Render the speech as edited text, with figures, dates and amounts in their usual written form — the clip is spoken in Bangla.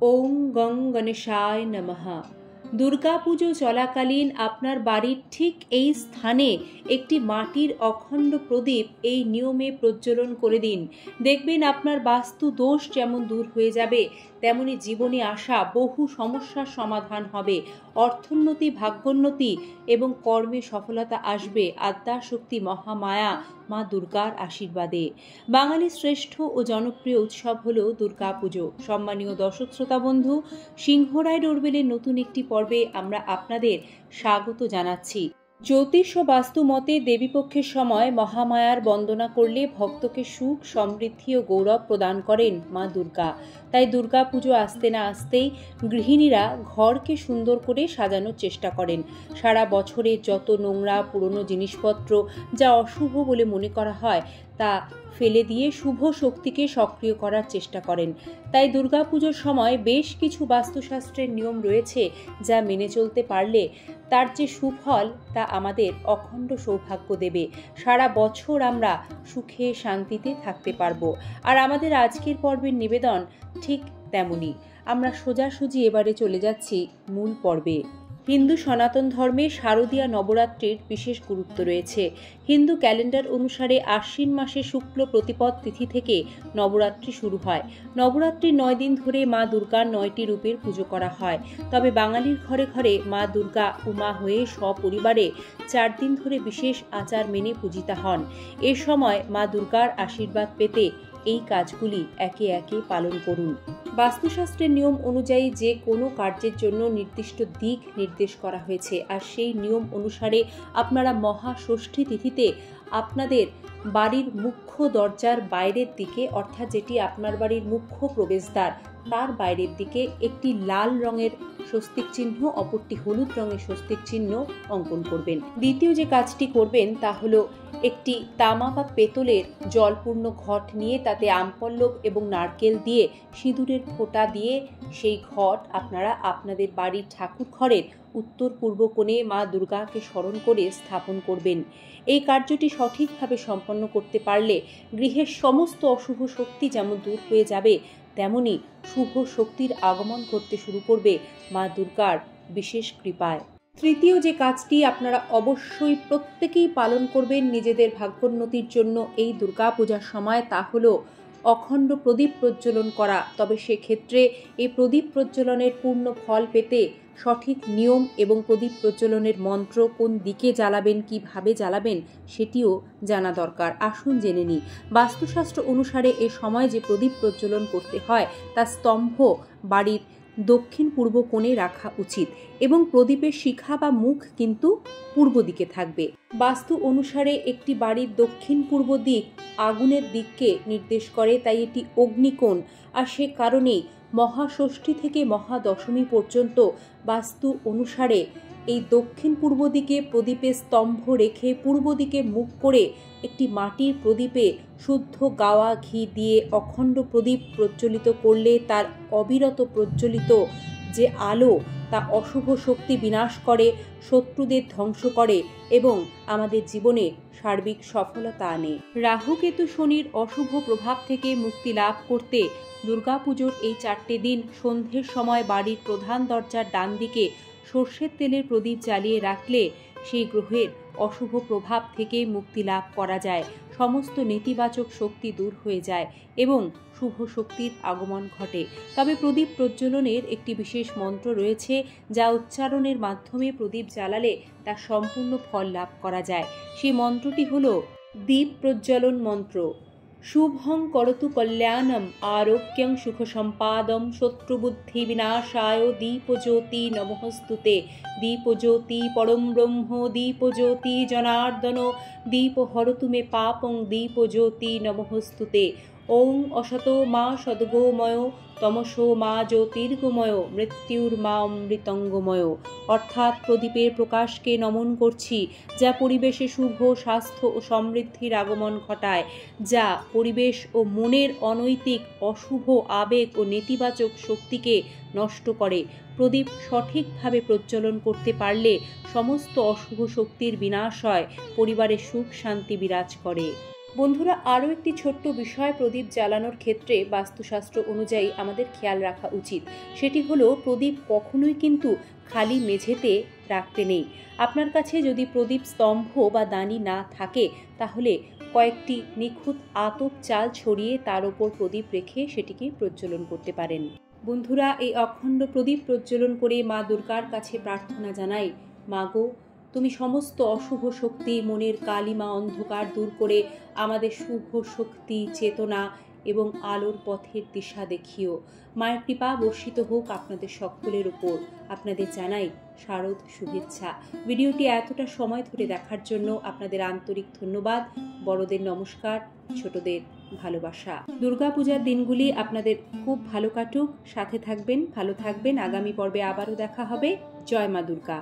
ওং গং গণেশায় নমঃ। দুর্গাপুজো চলাকালীন আপনার বাড়ির ঠিক এই স্থানে একটি মাটির অখণ্ড প্রদীপ এই নিয়মে প্রজ্বলন করে দিন। দেখবেন আপনার বাস্তু দোষ যেমন দূর হয়ে যাবে, তেমনি জীবনে আসা বহু সমস্যার সমাধান হবে। অর্থোন্নতি, ভাগ্যোন্নতি এবং কর্মে সফলতা আসবে আদ্যাশক্তি মহামায়া মা দুর্গার আশীর্বাদে। বাঙালির শ্রেষ্ঠ ও জনপ্রিয় উৎসব হল দুর্গাপুজো। সম্মানীয় দর্শক শ্রোতা বন্ধু, সিংহরায় ডোরবেলের নতুন একটি পর্বে আমরা আপনাদের স্বাগত জানাচ্ছি। জ্যোতিষ ও বাস্তু মতে দেবীপক্ষের সময় মহামায়ার বন্দনা করলে ভক্তকে সুখ, সমৃদ্ধি ও গৌরব প্রদান করেন মা দুর্গা। তাই দুর্গা পুজো আসতে না আসতেই গৃহিণীরা ঘরকে সুন্দর করে সাজানোর চেষ্টা করেন। সারা বছরে যত নোংরা পুরনো জিনিসপত্র যা অশুভ বলে মনে করা হয় তা ফেলে দিয়ে শুভ শক্তিকে সক্রিয় করার চেষ্টা করেন। তাই দুর্গাপুজোর সময় বেশ কিছু বাস্তুশাস্ত্রের নিয়ম রয়েছে যা মেনে চলতে পারলে তার যে সুফল তা আমাদের অখণ্ড সৌভাগ্য দেবে। সারা বছর আমরা সুখে শান্তিতে থাকতে পারবো। আর আমাদের আজকের পর্বের নিবেদন ঠিক তেমনই। আমরা সোজাসুজি এবারে চলে যাচ্ছি মূল পর্বে। হিন্দু সনাতন ধর্মে শারদীয়া নবরাত্রির বিশেষ গুরুত্ব রয়েছে। হিন্দু ক্যালেন্ডার অনুসারে আশ্বিন মাসে শুক্ল প্রতিপদ তিথি থেকে নবরাত্রি শুরু হয়। নবরাত্রির 9 দিন ধরে মা দুর্গার 9টি রূপের পুজো করা হয়। তবে বাঙালির ঘরে ঘরে মা দুর্গা উমা হয়ে সপরিবারে 4 দিন ধরে বিশেষ আচার মেনে পূজিতা হন। এ সময় মা দুর্গার আশীর্বাদ পেতে এই কাজগুলি একে একে পালন করুন। বাস্তুশাস্ত্রের নিয়ম অনুযায়ী যে কোনো কার্যের জন্য নির্দিষ্ট দিক নির্দেশ করা হয়েছে, আর সেই নিয়ম অনুসারে আপনারা মহাষষ্ঠী তিথিতে আপনাদের বাড়ির মুখ্য দরজার বাইরের দিকে, অর্থাৎ যেটি আপনার বাড়ির মুখ্য প্রবেশদ্বার তার বাইরের দিকে একটি লাল রঙের স্বস্তিক চিহ্ন, অপরটি হলুদ রঙের স্বস্তিক চিহ্ন অঙ্কন করবেন। দ্বিতীয় যে কাজটি করবেন তা হলো একটি তামা বা পেতলের জলপূর্ণ ঘট নিয়ে তাতে আমপল্লব এবং নারকেল দিয়ে সিঁদুরের ফোঁটা দিয়ে সেই ঘট আপনারা আপনাদের বাড়ির ঠাকুর ঘরের উত্তর পূর্ব কোণে মা দুর্গাকে স্মরণ করে স্থাপন করবেন। এই কার্যটি সঠিকভাবে সম্পন্ন করতে পারলে গৃহের সমস্ত অশুভ শক্তি যেমন দূর হয়ে যাবে, তেমনি শুভ শক্তির আগমন করতে শুরু করবে মা দুর্গার বিশেষ কৃপায়। তৃতীয় যে কাজটি আপনারা অবশ্যই প্রত্যেকেই পালন করবেন নিজেদের ভাগ্যোন্নতির জন্য এই দুর্গাপূজার সময়, তা হলো অখণ্ড প্রদীপ প্রজ্বলন করা। তবে সেক্ষেত্রে এই প্রদীপ প্রজ্বলনের পূর্ণ ফল পেতে সঠিক নিয়ম এবং প্রদীপ প্রজ্বলনের মন্ত্র কোন দিকে জ্বালাবেন, কিভাবে জ্বালাবেন সেটিও জানা দরকার। আসুন জেনে নিই। বাস্তুশাস্ত্র অনুসারে এ সময় যে প্রদীপ প্রজ্বলন করতে হয় তা স্তম্ভ বাড়ির দক্ষিণ পূর্ব কোণে রাখা উচিত এবং প্রদীপের শিখা বা মুখ কিন্তু পূর্ব দিকে থাকবে। বাস্তু অনুসারে একটি বাড়ির দক্ষিণ পূর্ব দিক আগুনের দিককে নির্দেশ করে, তাই এটি অগ্নিকোণ। আর সে কারণেই মহাষষ্ঠী থেকে মহাদশমী পর্যন্ত বাস্তু অনুসারে এই দক্ষিণ পূর্ব দিকে প্রদীপের স্তম্ভ রেখে পূর্ব দিকে মুখ করে একটি মাটির প্রদীপে শুদ্ধ গাওয়া ঘি দিয়ে অখণ্ড প্রদীপ প্রজ্বলিত করলে তার অবিরত প্রজ্বলিত যে আলো তা অশুভ শক্তি বিনাশ করে, শত্রুদের ধ্বংস করে এবং আমাদের জীবনে সার্বিক সফলতা আনে। রাহু, কেতু, শনির অশুভ প্রভাব থেকে মুক্তি লাভ করতে দুর্গাপুজোর এই 4টে দিন সন্ধ্যের সময় বাড়ির প্রধান দরজার ডান দিকে সর্ষের তেলের প্রদীপ জ্বালিয়ে রাখলে সেই গ্রহের অশুভ প্রভাব থেকে মুক্তি লাভ করা যায়, সমস্ত নেতিবাচক শক্তি দূর হয়ে যায় এবং শুভ শক্তির আগমন ঘটে। তবে প্রদীপ প্রজ্বলনের একটি বিশেষ মন্ত্র রয়েছে যা উচ্চারণের মাধ্যমে প্রদীপ জ্বালালে তার সম্পূর্ণ ফল লাভ করা যায়। সেই মন্ত্রটি হলো দীপ প্রজ্বলন মন্ত্র। শুভং করতু কল্যাণম আরোগ্যং সুখ সম্পাদম শত্রুবুদ্ধি বিনাশায় দীপজ্যোতি নমঃস্তুতে। দীপজ্যোতি পরম ব্রহ্ম দীপজ্যোতি জনার্দন দীপ হরতু মে পাপং দীপজ্যোতি নমঃস্তুতে। ওং অসতো মা সদ্গোময় তমসো মা জ্যোতির্গময় মৃত্যুর মা অমৃতঙ্গময়। অর্থাৎ প্রদীপের প্রকাশকে নমন করছি যা পরিবেশে শুভ স্বাস্থ্য ও সমৃদ্ধির আগমন ঘটায়, যা পরিবেশ ও মনের অনৈতিক অশুভ আবেগ ও নেতিবাচক শক্তিকে নষ্ট করে। প্রদীপ সঠিকভাবে প্রজ্বলন করতে পারলে সমস্ত অশুভ শক্তির বিনাশ হয়, পরিবারে সুখ শান্তি বিরাজ করে। বন্ধুরা, আরও একটি ছোট্ট বিষয় প্রদীপ জ্বালানোর ক্ষেত্রে বাস্তুশাস্ত্র অনুযায়ী আমাদের খেয়াল রাখা উচিত। সেটি হলো প্রদীপ কখনোই কিন্তু খালি মেঝেতে রাখতে নেই। আপনার কাছে যদি প্রদীপ স্তম্ভ বা দানি না থাকে, তাহলে কয়েকটি নিখুঁত আতপ চাল ছড়িয়ে তার ওপর প্রদীপ রেখে সেটিকে প্রজ্বলন করতে পারেন। বন্ধুরা, এই অখণ্ড প্রদীপ প্রজ্বলন করে মা দুর্গার কাছে প্রার্থনা জানাই, মা গো, তুমি সমস্ত অশুভ শক্তি, মনের কালিমা অন্ধকার দূর করে আমাদের শুভ শক্তি, চেতনা এবং আলোর পথের দিশা দেখিও। মায়ের কৃপা বর্ষিত হোক আপনাদের সকলের উপর। আপনাদের জানাই শারদ শুভেচ্ছা। ভিডিওটি এতটা সময় ধরে দেখার জন্য আপনাদের আন্তরিক ধন্যবাদ। বড়দের নমস্কার, ছোটদের ভালোবাসা। দুর্গাপূজার দিনগুলি আপনাদের খুব ভালো কাটুক। সাথে থাকবেন, ভালো থাকবেন। আগামী পর্বে আবারও দেখা হবে। জয় মা দুর্গা।